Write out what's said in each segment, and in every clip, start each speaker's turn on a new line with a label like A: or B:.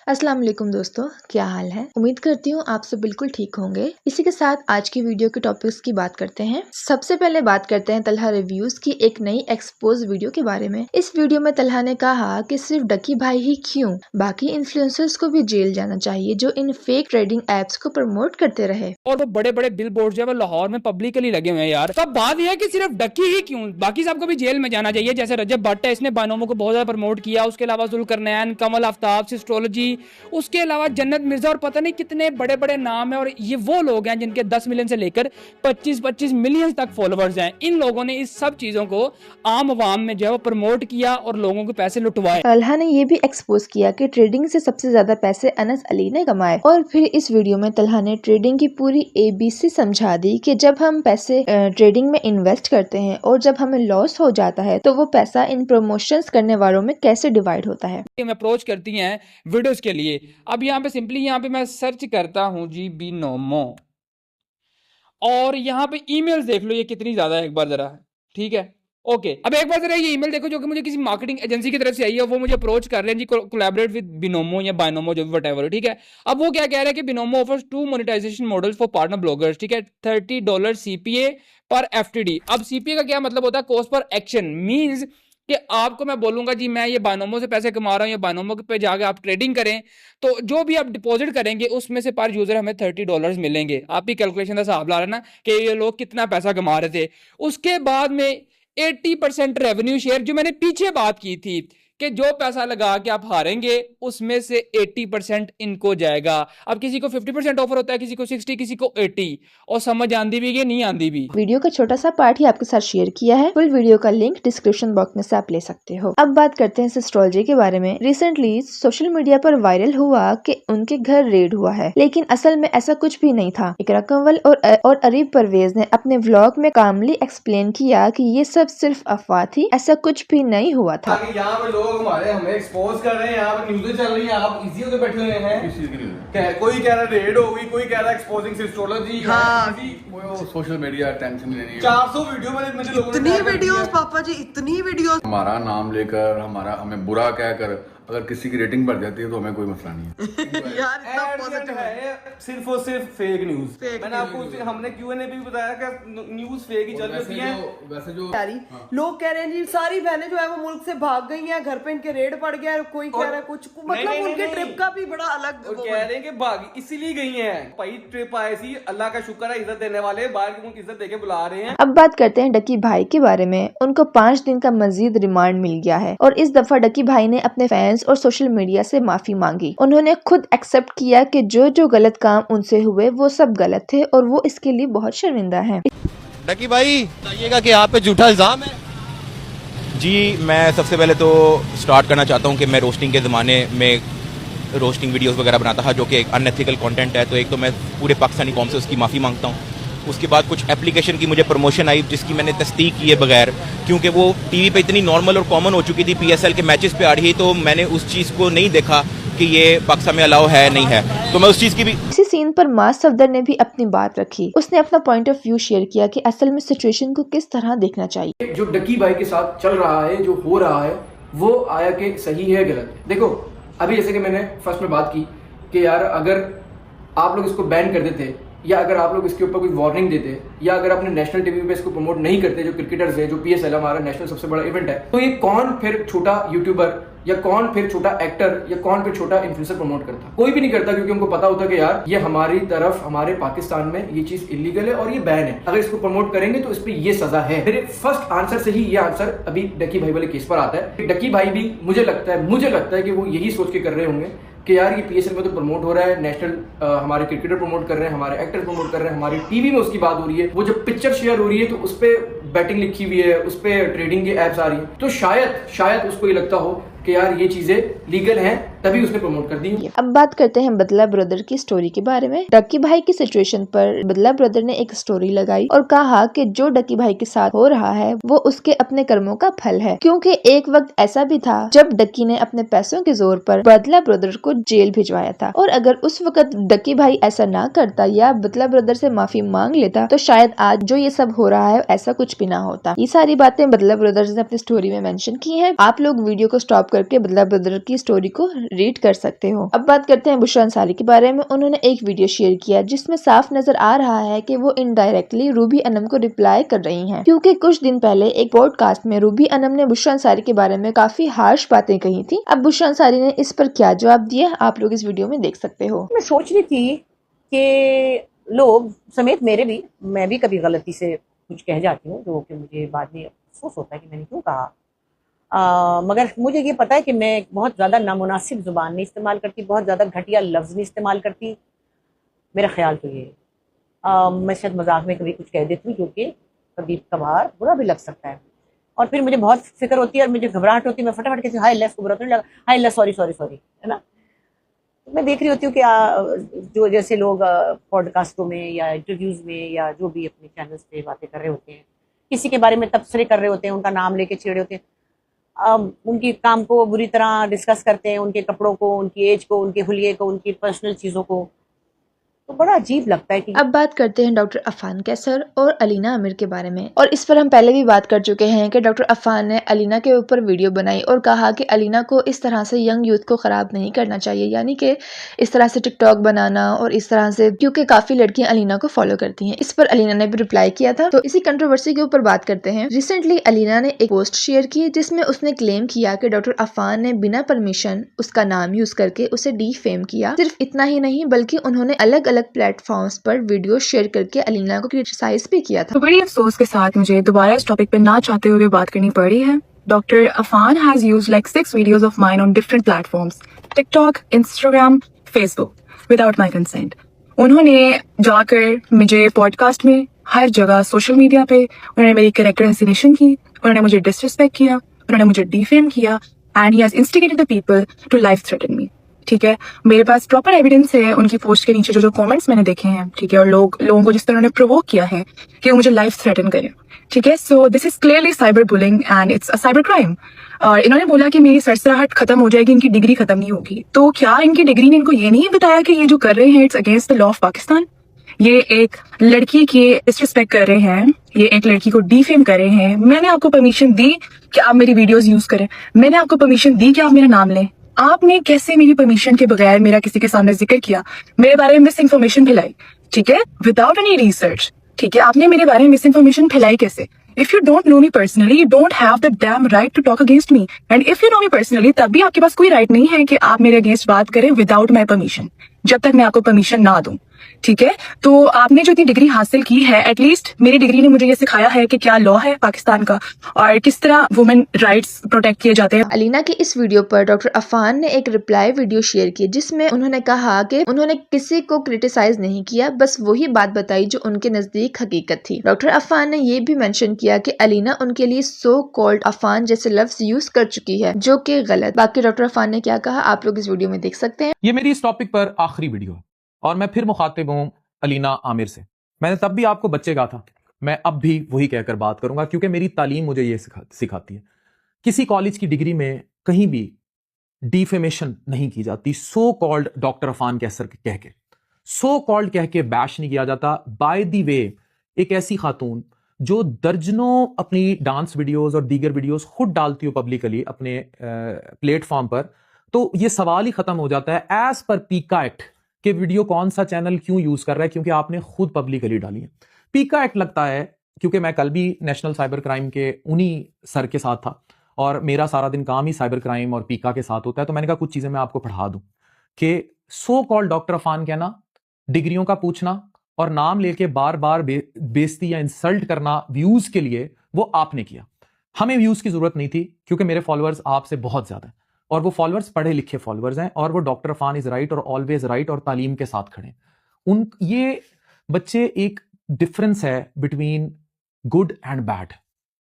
A: अस्सलाम वालेकुम दोस्तों, क्या हाल है। उम्मीद करती हूँ आप सब बिल्कुल ठीक होंगे। इसी के साथ आज की वीडियो के टॉपिक्स की बात करते हैं। सबसे पहले बात करते हैं तलहा रिव्यूज की एक नई एक्सपोज वीडियो के बारे में। इस वीडियो में तलहा ने कहा कि सिर्फ डकी भाई ही क्यों, बाकी इन्फ्लुएंसर्स को भी जेल जाना चाहिए जो इन फेक ट्रेडिंग एप्स को प्रमोट करते रहे।
B: और वो बड़े बड़े बिल बोर्ड जो है वो लाहौर में पब्लिकली लगे हुए हैं यार। तब बात यह है कि सिर्फ डकी ही क्यों, बाकी सबको भी जेल में जाना चाहिए। जैसे रजब भट्ट है, इसने बायनोमो को बहुत ज्यादा प्रमोट किया। उसके अलावा जुल्करनैन, कमल आफ्ताब, सिस्ट्रोलॉजी, उसके अलावा जन्नत मिर्जा और पता नहीं कितने बड़े बड़े नाम है। और ये वो लोग हैं जिनके 10 मिलियन से लेकर 25-25 मिलियन तक फॉलोअर्स हैं। इन लोगों ने इस सब चीजों को आम आवाम में जो है वो प्रमोट किया और लोगों के पैसे लुटवाए।
A: तलहा ने ये भी एक्सपोज किया कि ट्रेडिंग से सबसे ज्यादा पैसे अनस अली ने कमाए। और फिर इस वीडियो में तलहा ने ट्रेडिंग की पूरी ABC समझा दी कि जब हम पैसे ट्रेडिंग में इन्वेस्ट करते हैं और जब हमें लॉस हो जाता है तो वो पैसा इन प्रमोशंस करने वालों में कैसे डिवाइड होता है।
B: अप्रोच करती हैं वीडियोस के लिए। अब यहाँ पे सिंपली यहाँ पे मैं सर्च करता हूँ जी बिनोमो, और यहाँ पे ईमेल्स देख लो ये कितनी ज्यादा है एक बार जरा। ठीक है, ओके। अब एक बार जरा ये ईमेल देखो जो कि मुझे किसी मार्केटिंग एजेंसी की तरफ से आई है। वो मुझे अप्रोच कर रहे हैं जी, कोलैबोरेट विद बिनोमो या बायनोमो, जो भी व्हाटएवर। ठीक है, अब वो क्या कह रहे हैं कि Binomo offers 2 monetization models for partner bloggers. ठीक है, $30 CPA पर FTD। अब CPA का क्या मतलब होता है? Cost per action. मीन्स कि आपको मैं बोलूंगा जी मैं ये बायनोमो से पैसे कमा रहा हूँ, या बायनोमो पे जाके आप ट्रेडिंग करें, तो जो भी आप डिपॉजिट करेंगे उसमें से पर यूजर हमें $30 मिलेंगे। आप ही कैलकुलेशन का हिसाब ला रहे ना कि ये लोग कितना पैसा कमा रहे थे। उसके बाद में 80% रेवेन्यू शेयर, जो मैंने पीछे बात की थी कि जो पैसा लगा के आप हारेंगे उसमें से 80% इनको जाएगा। अब किसी को 50% ऑफर होता है, किसी को 60, किसी को 80, और समझ आंदी भी कि नहीं आंदी भी।
A: वीडियो का छोटा सा पार्ट ही आपके साथ शेयर किया है। फुल वीडियो का लिंक डिस्क्रिप्शन बॉक्स में से आप ले सकते हो। अब बात करते हैं एस्ट्रोलॉजी के बारे में। रिसेंटली सोशल मीडिया पर वायरल हुआ कि उनके घर रेड हुआ है, लेकिन असल में ऐसा कुछ भी नहीं था। इकरा कंवल और अरीब परवेज ने अपने व्लॉग में कामली एक्सप्लेन किया कि ये सब सिर्फ अफवाह थी, ऐसा कुछ भी नहीं हुआ था।
C: यहाँ पे लोग हमारे हमें एक्सपोज कर रहे हैं, यहाँ पे न्यूज़ें चल रही हैं, आप इजी होकर बैठे हुए हैं। कोई कह रहा है रेड हो गई, कोई कह रहा है एक्सपोजिंग एस्ट्रोलॉजी। हाँ,
D: वो सोशल मीडिया टेंशन लेनी है।
C: 400 वीडियो में मुझे लोगों ने
E: इतनी वीडियोस पापा जी, इतनी वीडियोस।
D: हमारा नाम लेकर हमें बुरा कहकर अगर किसी की रेटिंग बढ़ जाती है तो हमें कोई मसला नहीं है।
E: यार इतना पॉजिटिव
C: है, सिर्फ और सिर्फ फेक न्यूज। मैंने आपको हमने Q&A भी बताया कि न्यूज फेक ही चल रही है।
D: वैसे जो
E: लोग कह रहे हैं जी सारी बहनें जो है वो मुल्क से भाग गई हैं, घर पे इनके रेड पड़ गया है। कोई कह रहा है कुछ, मतलब उनके ट्रिप का भी बड़ा अलग
C: कह रहे हैं कि भाग इसीलिए गई हैं। भाई ट्रिप आए सी, अल्लाह का शुक्र है, इज्जत देने वाले बाहर के मुल्क इज्जत देके बुला रहे हैं।
A: अब बात करते हैं डकी भाई के बारे में। उनको 5 दिन का मजीद रिमांड मिल गया है और इस दफा डकी भाई ने अपने फैंस और सोशल मीडिया से माफी मांगी। उन्होंने खुद एक्सेप्ट किया कि जो गलत काम उनसे हुए वो सब गलत थे और वो इसके लिए बहुत शर्मिंदा हैं।
F: डकी भाई बताइएगा कि आप पे झूठा इल्जाम है। जी मैं सबसे पहले तो स्टार्ट करना चाहता हूं कि मैं रोस्टिंग के ज़माने में रोस्टिंग वीडियोस वगैरह बनाता था, जो कि एक अनएथिकल कंटेंट है। तो एक तो मैं पूरे पाकिस्तानी कौम से उसकी माफ़ी मांगता हूं। उसके बाद कुछ एप्लीकेशन की मुझे प्रमोशन आई जिसकी मैंने तस्दीक किए बगैर, क्योंकि वो टीवी पे इतनी नॉर्मल और कॉमन हो चुकी थी, PSL के मैचेस पे आ रही, तो मैंने उस चीज़ को नहीं देखा कि ये पाकिस्तान में अलाउ है नहीं है। तो मैं उस चीज़ की भी
A: इसी सीन पर मास सफदर ने भी अपनी बात रखी। उसने अपना पॉइंट ऑफ व्यू शेयर किया कि असल में सिचुएशन को किस तरह देखना चाहिए।
G: जो डकी भाई के साथ चल रहा है, जो हो रहा है, वो आया कि सही है गलत है। देखो अभी जैसे कि मैंने फर्स्ट में बात की कि यार अगर आप लोग इसको बैन कर देते, या अगर आप लोग इसके ऊपर कोई वार्निंग देते, या अगर अपने नेशनल टीवी पे इसको प्रमोट नहीं करते, जो क्रिकेटर्स है, जो PSL हमारा नेशनल सबसे बड़ा इवेंट है, तो ये कौन फिर छोटा यूट्यूबर या कौन फिर छोटा एक्टर या कौन फिर छोटा इन्फ्लुएंसर प्रमोट करता? कोई भी नहीं करता, क्योंकि उनको पता होता कि यार ये हमारी तरफ, हमारे पाकिस्तान में ये चीज इलीगल है और ये बैन है। अगर इसको प्रमोट करेंगे तो इस पर ये सजा है। मेरे फर्स्ट आंसर से ही ये आंसर अभी डकी भाई वाले केस पर आता है। डकी भाई भी मुझे लगता है कि वो यही सोच के कर रहे होंगे कि यार ये PSL में तो प्रमोट हो रहा है, नेशनल हमारे क्रिकेटर प्रमोट कर रहे हैं, हमारे एक्टर प्रमोट कर रहे हैं, हमारी टीवी में उसकी बात हो रही है, वो जब पिक्चर शेयर हो रही है तो उस पर बैटिंग लिखी हुई है, उस पर ट्रेडिंग की एप्स आ रही है, तो शायद उसको ये लगता हो कि यार ये चीजें लीगल हैं, तभी उसने प्रमोट कर दी।
A: अब बात करते हैं बदला ब्रदर की स्टोरी के बारे में। डकी भाई की सिचुएशन पर बदला ब्रदर ने एक स्टोरी लगाई और कहा कि जो डकी भाई के साथ हो रहा है वो उसके अपने कर्मों का फल है, क्योंकि एक वक्त ऐसा भी था जब डकी ने अपने पैसों के जोर पर बदला ब्रदर को जेल भिजवाया था, और अगर उस वक्त डकी भाई ऐसा ना करता या बदला ब्रदर से माफी मांग लेता तो शायद आज जो ये सब हो रहा है ऐसा कुछ भी ना होता। ये सारी बातें बदला ब्रदर्स ने अपनी स्टोरी में मेंशन की हैं। आप लोग वीडियो को स्टॉप करके बदला ब्रदर की स्टोरी को रीड कर सकते हो। अब बात करते हैं बुशरा अंसारी के बारे में। उन्होंने एक वीडियो शेयर किया जिसमें साफ नजर आ रहा है कि वो इनडायरेक्टली रूबी अनम को रिप्लाई कर रही हैं, क्योंकि कुछ दिन पहले एक पॉडकास्ट में रूबी अनम ने बुशरा अंसारी के बारे में काफी हार्श बातें कही थी। अब बुशरा अंसारी ने इस पर क्या जवाब दिया आप लोग इस वीडियो में देख सकते हो।
H: मैं सोच रही थी कि लोग समेत मैं भी कभी गलती से कुछ कह जाती हूँ जो कि मुझे बाद में अफसोस होता है कि मैंने क्यों कहा। मगर मुझे ये पता है कि मैं बहुत ज़्यादा नामुनासिब ज़ुबान नहीं इस्तेमाल करती, बहुत ज़्यादा घटिया लफ्ज़ नहीं इस्तेमाल करती। मेरा ख्याल तो ये मैं शायद मजाक में कभी कुछ कह देती हूँ जो कि कभी कभार बुरा भी लग सकता है, और फिर मुझे बहुत फिक्र होती है और मुझे घबराहट होती है। मैं फटाफट कहती हूँ हाय अल्लाह, इसको बुरा तो नहीं लगा, हाय अल्लाह सॉरी सॉरी सॉरी, है ना। मैं देख रही होती हूँ कि जो जैसे लोग पॉडकास्टों में या इंटरव्यूज़ में या जो भी अपने चैनल्स पे बातें कर रहे होते हैं, किसी के बारे में तबसरे कर रहे होते हैं, उनका नाम लेके छेड़े होते हैं, उनकी काम को बुरी तरह डिस्कस करते हैं, उनके कपड़ों को, उनकी एज को, उनके हुलिये को, उनकी पर्सनल चीज़ों को, तो बड़ा अजीब लगता है कि
A: अब बात करते हैं डॉक्टर अफान कैसर और अलीना आमिर के बारे में। और इस पर हम पहले भी बात कर चुके हैं कि डॉक्टर अफान ने अलीना के ऊपर वीडियो बनाई और कहा कि अलीना को इस तरह से यंग यूथ को खराब नहीं करना चाहिए, यानी कि इस तरह से टिकटॉक बनाना और इस तरह से, क्योंकि काफी लड़कियां अलीना को फॉलो करती हैं। इस पर अलीना ने भी रिप्लाई किया था। तो इसी कंट्रोवर्सी के ऊपर बात करते हैं। रिसेंटली अलीना ने एक पोस्ट शेयर की जिसमें उसने क्लेम किया कि डॉक्टर अफान ने बिना परमिशन उसका नाम यूज करके उसे डीफेम किया। सिर्फ इतना ही नहीं बल्कि उन्होंने अलग अलग प्लेटफॉर्म्स पर वीडियो शेयर करके अलीना को क्रिटिसाइज भी किया था।
I: तो बड़ी अफसोस के साथ मुझे दोबारा इस टॉपिक पे ना चाहते हुए बात करनी पड़ी है। Doctor Afan has used like 6 videos of mine on different platforms, TikTok, Instagram, Facebook, without my consent. उन्होंने जाकर मुझे पॉडकास्ट में हर जगह सोशल मीडिया पे उन्होंने मेरी कैरेक्टर एसिनेशन की, उन्होंने मुझे डिसरिस्पेक्ट किया, उन्होंने मुझे डिफेम किया, and he has instigated the people to life threaten me. ठीक है, मेरे पास प्रॉपर एविडेंस है उनकी पोस्ट के नीचे जो कमेंट्स मैंने देखे हैं। ठीक है, और लोगों को जिस तरह उन्होंने प्रोवोक किया है कि वो मुझे लाइफ थ्रेटन करें। ठीक है, so this is clearly cyber bullying and it's a cyber crime. और इन्होंने बोला कि मेरी सरसराहट खत्म हो जाएगी, इनकी डिग्री खत्म नहीं होगी। तो क्या इनकी डिग्री ने इनको ये नहीं बताया कि ये जो कर रहे हैं it's against the law of Pakistan? ये एक लड़की की डिसरिस्पेक्ट कर रहे हैं, ये एक लड़की को डिफेम कर रहे हैं। मैंने आपको परमिशन दी कि आप मेरी वीडियोस यूज करें, मैंने आपको परमिशन दी कि आप मेरा नाम लें। आपने कैसे मेरी परमिशन के बगैर मेरा किसी के सामने जिक्र किया, मेरे बारे में मिस इन्फॉर्मेशन फैलाई? ठीक है, विदाउट एनी रिसर्च। ठीक है, आपने मेरे बारे में मिस इन्फॉर्मेशन फैलाई कैसे? If you don't know me personally, you don't have the damn right to talk against me. And if you know me personally, तब भी आपके पास कोई राइट नहीं है कि आप मेरे अगेंस्ट बात करें विदाउट माई परमिशन, जब तक मैं आपको परमिशन ना दूं। ठीक है, तो आपने जो इतनी डिग्री हासिल की है, एटलीस्ट मेरी डिग्री ने मुझे ये सिखाया है कि क्या लॉ है पाकिस्तान का और किस तरह वुमेन राइट्स प्रोटेक्ट किए जाते हैं।
A: अलीना की इस वीडियो पर डॉक्टर अफान ने एक रिप्लाई वीडियो शेयर की जिसमें उन्होंने कहा कि उन्होंने किसी को क्रिटिसाइज नहीं किया, बस वही बात बताई जो उनके नजदीक हकीकत थी। डॉक्टर अफान ने ये भी मेंशन किया कि अलीना उनके लिए सो कॉल्ड अफान जैसे लफ्ज यूज कर चुकी है, जो कि गलत। बाकी डॉक्टर अफान ने क्या कहा आप लोग इस वीडियो में देख सकते हैं।
F: ये मेरी इस टॉपिक पर आखिरी वीडियो है और मैं फिर मुखातिब हूं अलीना आमिर से। मैंने तब भी आपको बच्चे कहा था, मैं अब भी वही कहकर बात करूंगा क्योंकि मेरी तालीम मुझे ये सिखाती है। किसी कॉलेज की डिग्री में कहीं भी डिफेमेशन नहीं की जाती। सो कॉल्ड डॉक्टर अफान कैसर कह के, सो कॉल्ड कह के बैश नहीं किया जाता। बाय द वे, एक ऐसी खातून जो दर्जनों अपनी डांस वीडियोस और दीगर वीडियोस खुद डालती हो पब्लिकली अपने प्लेटफॉर्म पर, तो ये सवाल ही खत्म हो जाता है एज पर पीका एक्ट कि वीडियो कौन सा चैनल क्यों यूज कर रहा है, क्योंकि आपने खुद पब्लिकली डाली है। पीका एक्ट लगता है क्योंकि मैं कल भी नेशनल साइबर क्राइम के उन्हीं सर के साथ था और मेरा सारा दिन काम ही साइबर क्राइम और पीका के साथ होता है, तो मैंने कहा कुछ चीजें मैं आपको पढ़ा दूं कि सो कॉल्ड डॉक्टर अफान कहना, डिग्रियों का पूछना और नाम लेके बार बार बेइज्जती या इंसल्ट करना व्यूज के लिए, वो आपने किया। हमें व्यूज की जरूरत नहीं थी क्योंकि मेरे फॉलोअर्स आपसे बहुत ज्यादा है और वो फॉलोअर्स पढ़े लिखे फॉलोअर्स हैं और वो डॉक्टर अफान इज राइट और ऑलवेज राइट और तालीम के साथ खड़े। ये बच्चे एक डिफरेंस है बिटवीन गुड एंड बैड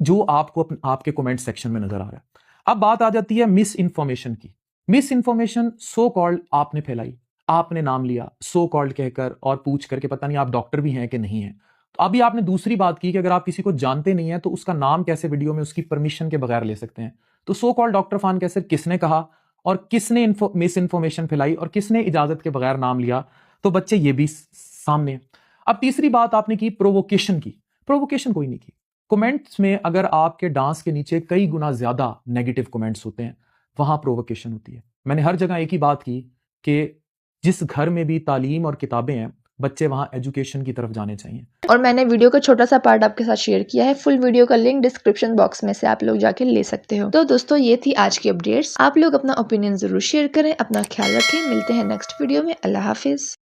F: जो आपको आपके कमेंट सेक्शन में नजर आ रहा है। अब बात आ जाती है मिस इन्फॉर्मेशन की। मिस इन्फॉर्मेशन सो कॉल्ड आपने फैलाई, आपने नाम लिया सो कॉल्ड कहकर और पूछ करके, पता नहीं आप डॉक्टर भी हैं कि नहीं है। तो अभी आपने दूसरी बात की कि अगर आप किसी को जानते नहीं है तो उसका नाम कैसे वीडियो में उसकी परमिशन के बगैर ले सकते हैं। तो सो कॉल्ड डॉक्टर अफान कैसर किसने कहा और किसने मिस इन्फॉर्मेशन फैलाई और किसने इजाजत के बगैर नाम लिया, तो बच्चे ये भी सामने। अब तीसरी बात आपने की प्रोवोकेशन की। प्रोवोकेशन कोई नहीं की। कमेंट्स में अगर आपके डांस के नीचे कई गुना ज्यादा नेगेटिव कमेंट्स होते हैं, वहां प्रोवोकेशन होती है।
J: मैंने हर जगह एक ही बात की कि जिस घर में भी तालीम और किताबें हैं, बच्चे वहाँ एजुकेशन की तरफ जाने चाहिए।
A: और मैंने वीडियो का छोटा सा पार्ट आपके साथ शेयर किया है। फुल वीडियो का लिंक डिस्क्रिप्शन बॉक्स में से आप लोग जाके ले सकते हो। तो दोस्तों ये थी आज की अपडेट्स। आप लोग अपना ओपिनियन जरूर शेयर करें, अपना ख्याल रखें। मिलते हैं नेक्स्ट वीडियो में। अल्लाह हाफिज।